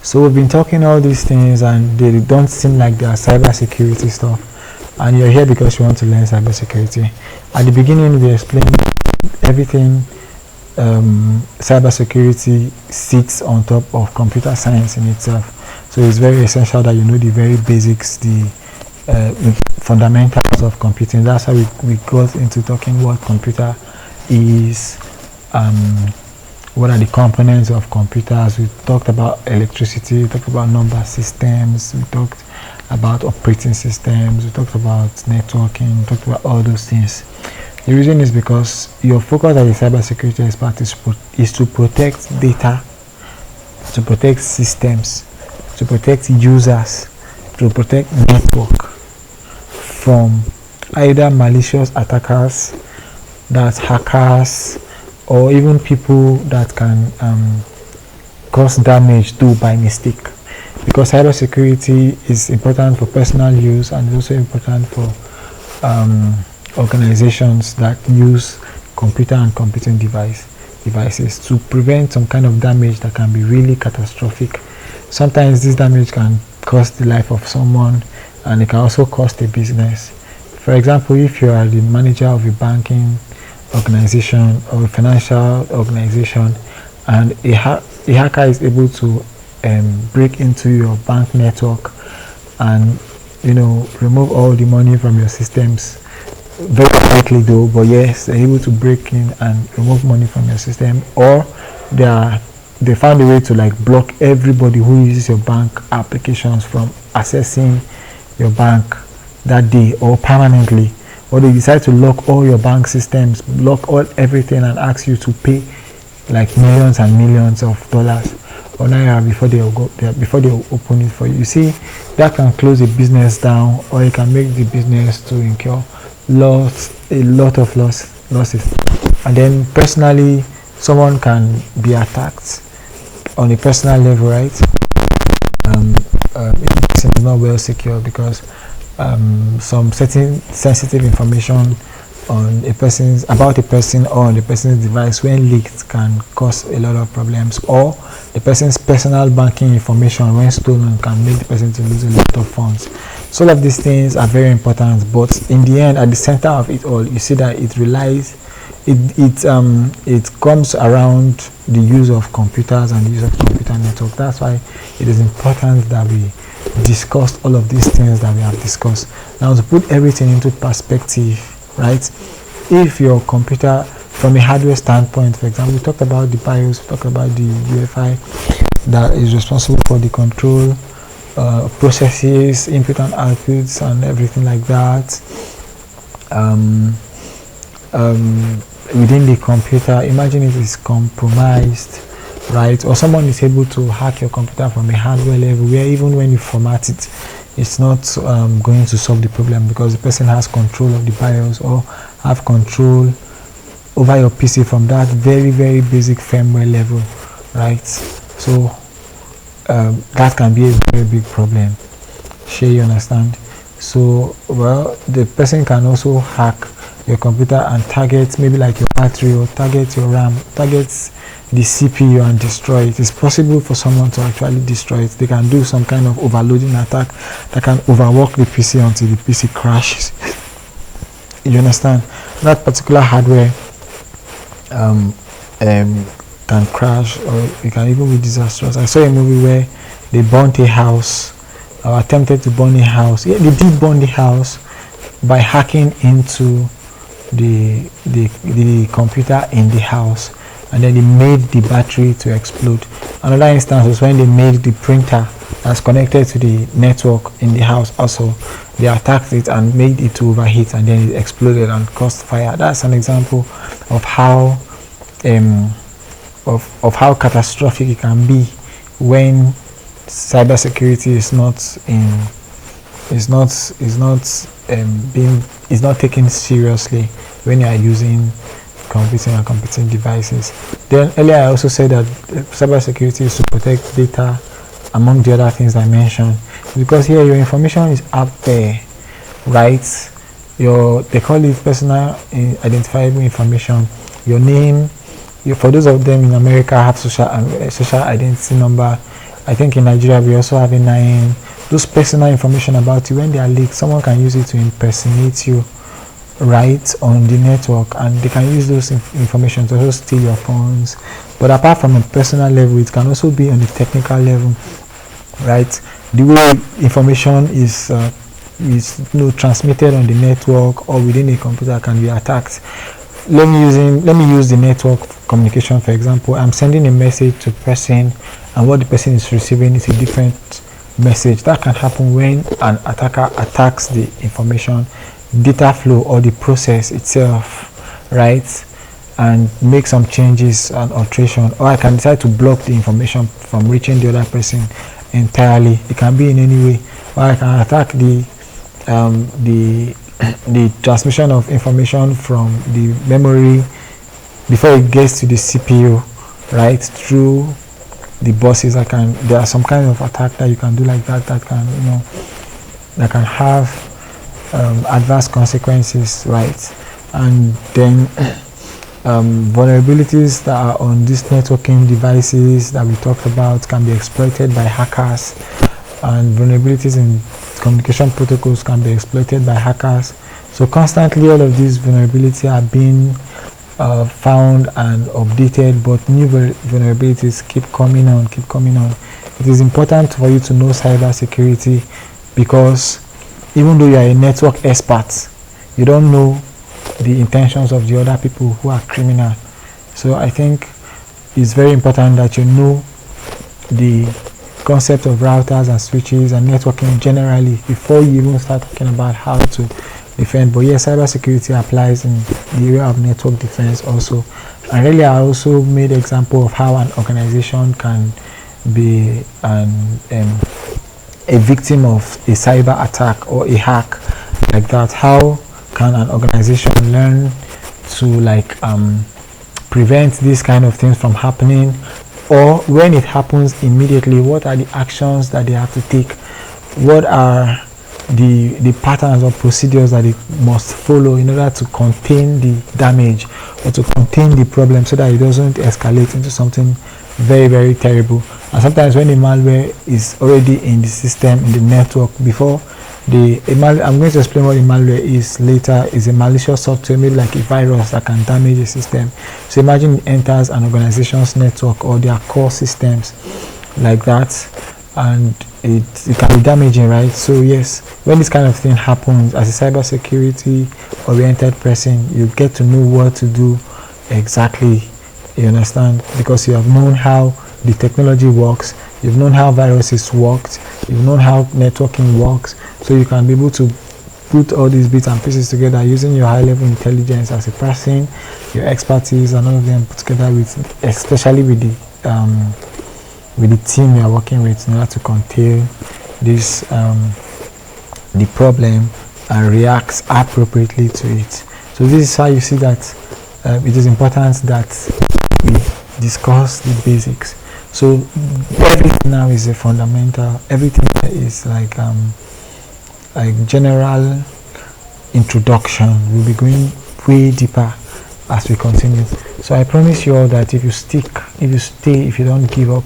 So we've been talking all these things, and they don't seem like they are cybersecurity stuff. And you're here because you want to learn cybersecurity. At the beginning, we explained everything. Cybersecurity sits on top of computer science in itself. So it's very essential that you know the very basics, the fundamentals of computing. That's how we got into talking what computer is, what are the components of computers. We talked about electricity, we talked about number systems, we talked about operating systems, we talked about networking, we talked about all those things. The reason is because your focus as a cybersecurity expert is to protect data, to protect systems, to protect users, to protect network from either malicious attackers, that's hackers, or even people that can cause damage to by mistake. Because cybersecurity is important for personal use, and it's also important for organizations that use computer and computing devices to prevent some kind of damage that can be really catastrophic. Sometimes this damage can cost the life of someone, and it can also cost a business. For example, if you are the manager of a banking organization or a financial organization, and a hacker is able to break into your bank network and remove all the money from your systems, very likely though, but yes, they're able to break in and remove money from your system, or they found a way to block everybody who uses your bank applications from accessing your bank that day or permanently, or they decide to lock all your bank systems, block everything, and ask you to pay millions and millions of dollars or naira before they open it for you. You see, that can close a business down, or it can make the business to incur a lot of losses. And then personally, someone can be attacked on a personal level, right? It's not well secure because some certain sensitive information about a person or on the person's device, when leaked, can cause a lot of problems, or the person's personal banking information, when stolen, can make the person to lose a lot of funds. So all of these things are very important, but in the end, at the center of it all, you see that it comes around the use of computers and the use of computer network. That's why it is important that we discuss all of these things that we have discussed. Now, to put everything into perspective, right? If your computer, from a hardware standpoint, for example, we talked about the BIOS, we talked about the UEFI that is responsible for the control processes, input and outputs, and everything like that. Within the computer, imagine it is compromised, right? Or someone is able to hack your computer from a hardware level, where even when you format it, it's not going to solve the problem, because the person has control of the BIOS or have control over your PC from that very, very basic firmware level, right? So that can be a very big problem. Sure, you understand? So, well, the person can also hack your computer and target maybe your battery, or target your RAM, target the CPU and destroy it. It's possible for someone to actually destroy it. They can do some kind of overloading attack that can overwork the PC until the PC crashes. You understand? That particular hardware can crash, or it can even be disastrous. I saw a movie where they burnt a house, or attempted to burn a house. Yeah, they did burn the house by hacking into the computer in the house, and then they made the battery to explode. Another instance was when they made the printer that's connected to the network in the house also. They attacked it and made it to overheat, and then it exploded and caused fire. That's an example of how how catastrophic it can be when cybersecurity is not taken seriously when you are using computing and computing devices. Then earlier I also said that cybersecurity is to protect data, among the other things I mentioned, because here your information is out there, right? They call it personal identifiable information. Your name, for those of them in America have social identity number, I think in Nigeria we also have NIN. Those personal information about you, when they are leaked, someone can use it to impersonate you, right, on the network, and they can use those information to also steal your phones. But apart from a personal level, it can also be on the technical level, right? The way information is transmitted on the network or within a computer can be attacked. Let me use the network communication for example. I'm sending a message to a person, and what the person is receiving is a different message. That can happen when an attacker attacks the information, data flow, or the process itself, right, and make some changes and alteration. Or I can decide to block the information from reaching the other person entirely. It can be in any way. Or I can attack the transmission of information from the memory before it gets to the CPU, right, through the buses. There are some kind of attack that you can do like that can, that can have adverse consequences, right? And then vulnerabilities that are on these networking devices that we talked about can be exploited by hackers, and vulnerabilities in communication protocols can be exploited by hackers. So constantly all of these vulnerabilities are being found and updated, but new vulnerabilities keep coming on. It is important for you to know cyber security, because even though you are a network expert, you don't know the intentions of the other people who are criminal. So I think it's very important that you know the concept of routers and switches and networking generally before you even start talking about how to defend. But yes, cybersecurity applies in the area of network defense also. And really, I also made an example of how an organization can be a victim of a cyber attack or a hack like that. How can an organization learn to prevent these kind of things from happening? Or when it happens immediately, what are the actions that they have to take? What are the patterns or procedures that it must follow in order to contain the damage or to contain the problem, so that it doesn't escalate into something very, very terrible? And sometimes when the malware is already in the system, in the network, before I'm going to explain what the malware is later. Is a malicious software, maybe like a virus that can damage a system. So imagine it enters an organization's network or their core systems like that, and it can be damaging, right? So yes, when this kind of thing happens, as a cybersecurity oriented person, you get to know what to do exactly, you understand, because you have known how the technology works, you've known how viruses worked, you've known how networking works, so you can be able to put all these bits and pieces together using your high level intelligence as a person, your expertise, and all of them put together with, especially with the team you are working with, in order to contain this the problem and react appropriately to it. So this is how you see that it is important that we discuss the basics. So everything now is a fundamental. Everything is like general introduction. We'll be going way deeper as we continue. So I promise you all that if you stick, if you stay, if you don't give up,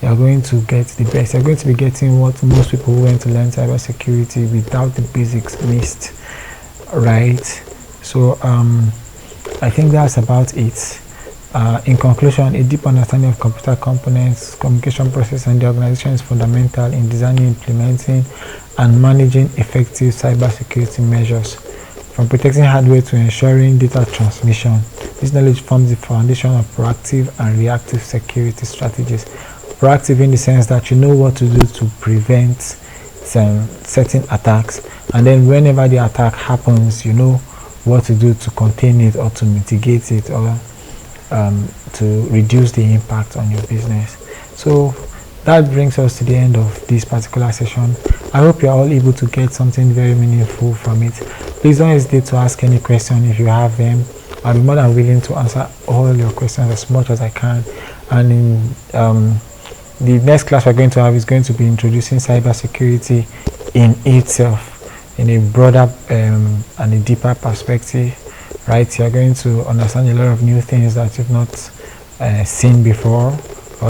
you're going to get the best. You're going to be getting what most people who went to learn cybersecurity without the basics missed, right? So I think that's about it. In conclusion, a deep understanding of computer components, communication process, and the organization is fundamental in designing, implementing, and managing effective cybersecurity measures. From protecting hardware to ensuring data transmission, this knowledge forms the foundation of proactive and reactive security strategies. Proactive in the sense that you know what to do to prevent certain attacks, and then whenever the attack happens, you know what to do to contain it or to mitigate it, or to reduce the impact on your business. So that brings us to the end of this particular session. I hope you're all able to get something very meaningful from it. Please don't hesitate to ask any question if you have them. I'll be more than willing to answer all your questions as much as I can. And in the next class we're going to have is going to be introducing cybersecurity in itself, in a broader and a deeper perspective. Right, you're going to understand a lot of new things that you've not seen before.